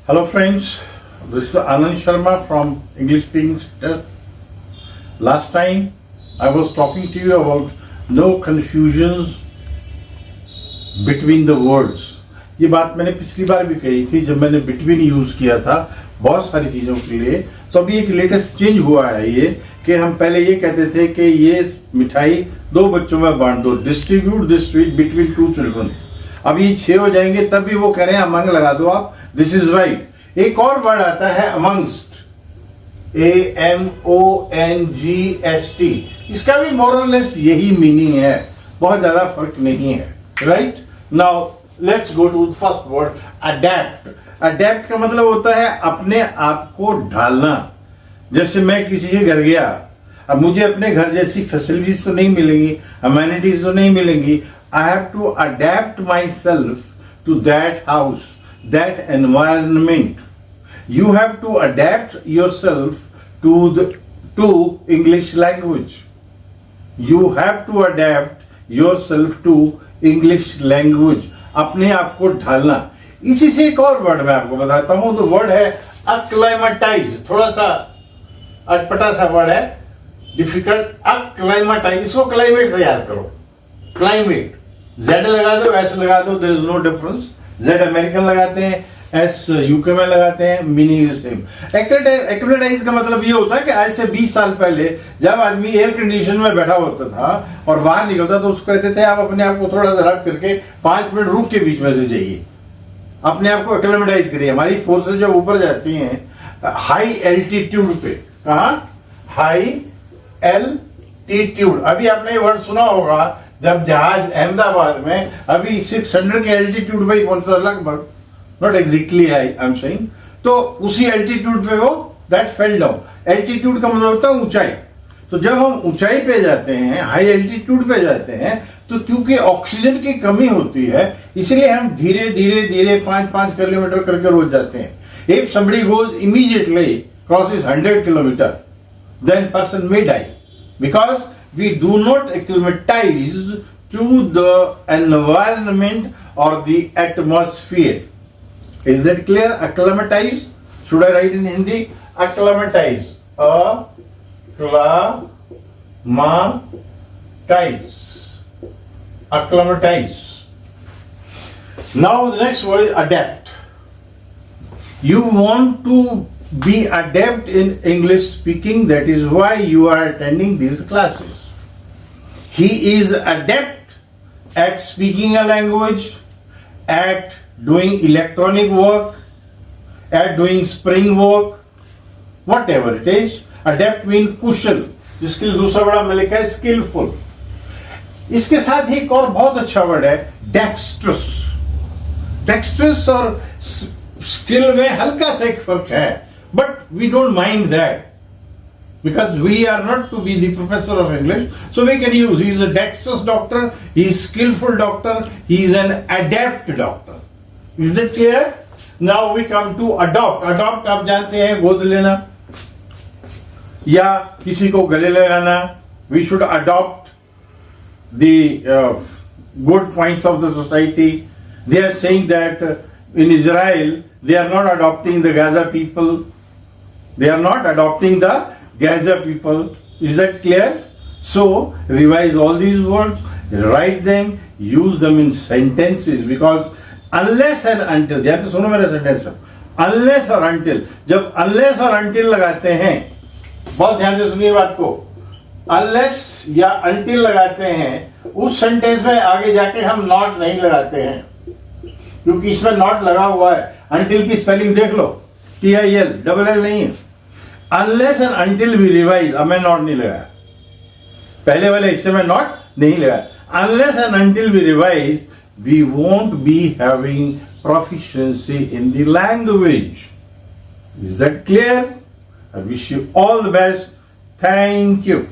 Hello friends, this is Anand Sharma from English Speaking Center. Last time I was talking to you about no confusions between the words. ये बात मैंने पिछली बार भी कही थी जब मैंने between यूज किया था बहुत सारी चीजों के लिए. तो अभी एक लेटेस्ट चेंज हुआ है ये कि हम पहले ये कहते थे कि ये मिठाई दो बच्चों में बांट दो, distribute this sweet between two children. अब ये 6 हो जाएंगे तब भी वो कह रहे हैं अमंग लगा दो आप. This is right. एक और वर्ड आता है अमंगस्ट, AMONGST. इसका भी मोरलेस यही मीनिंग है, बहुत ज्यादा फर्क नहीं है. Right. Now let's go to first word adept. Adept का मतलब होता है अपने आप को ढालना. जैसे मैं किसी के घर गया, अब मुझे अपने घर जैसी फैसिलिटीज तो नहीं मिलेंगी, अमेनिटीज तो नहीं मिलेंगी. I have to adapt myself to that house, that environment. You have to adapt yourself to English language. You have to adapt yourself to English language. अपने आप को ढालना. इसी से एक और वर्ड मैं आपको बताता हूं. तो वर्ड है acclimatize. थोड़ा सा अटपटा सा वर्ड है, डिफिकल्ट. acclimatize, इसको क्लाइमेट से याद करो. क्लाइमेट, जेड लगा दो, एस लगा दो, there is no difference. Z American लगाते हैं, एस यूके में लगाते हैं, मीनिंग इज सेम. एक्टिविटाइज का मतलब ये होता है कि आज से 20 साल पहले जब आदमी एयर कंडीशन में बैठा होता था और बाहर निकलता तो उसको कहते थे आप अपने आप को थोड़ा सा रब करके 5 मिनट रुक के बीच में से जाइए, अपने आप को एक्लिमेटाइज करिए. हमारी फोर्सेज जब ऊपर जाती हैं हाई एल्टीट्यूड पे, कहा हाई एल्टीट्यूड. अभी आपने ये वर्ड सुना होगा जब जहाज अहमदाबाद में अभी 600 के एल्टीट्यूड पे पहुंचता, लगभग, not exactly I am saying, तो उसी एल्टीट्यूड पे वो दैट फेल डाउन. एल्टीट्यूड का मतलब होता है ऊंचाई. तो जब हम ऊंचाई पे जाते हैं, हाई एल्टीट्यूड पे जाते हैं, तो क्योंकि ऑक्सीजन की कमी होती है इसलिए हम धीरे धीरे धीरे 5-5 किलोमीटर करके रोज जाते हैं. If somebody goes immediately crosses 100 kilometer, then person may die because we do not acclimatize to the environment or the atmosphere. Is that clear? Acclimatize. Should I write in Hindi? Acclimatize. Acclimatize. Acclimatize. Now the next word is adapt. You want to be adept in English speaking, that is why you are attending these classes. He is adept at speaking a language, at doing electronic work, at doing spring work, whatever it is. Adept means कुशल, जिसके लिए दूसरा बड़ा मैं लिखा है skillful. इसके साथ ही एक और बहुत अच्छा वर्ड है dexterous. Dexterous और स्किल में हल्का सा एक फर्क है, but we don't mind that because we are not to be the professor of English, so we can use he is a dexterous doctor, he is skillful doctor, he is an adept doctor. Is that clear? Now we come to adopt. Adopt आप जानते हैं गोद लेना या किसी को गले लगाना. We should adopt the good points of the society. They are saying that in Israel they are not adopting the Gaza people. They are not adopting the Gaza people. Is that clear? So revise all these words, write them, use them in sentences, because unless and until, ध्यान से सुनो मेरा sentence. unless और until, जब unless और until लगाते हैं, बहुत ध्यान से सुनिए बात को, unless या until लगाते हैं उस सेंटेंस में आगे जाके हम not नहीं लगाते हैं, क्योंकि इसमें not लगा हुआ है. until की स्पेलिंग देख लो, TIL, डबल एल नहीं है. Unless and until we revise, अब मैं not नहीं लगाया, पहले वाले हिस्से में not नहीं लगाया. Unless and until we revise, we won't be having proficiency in the language. Is that clear? I wish you all the best. Thank you.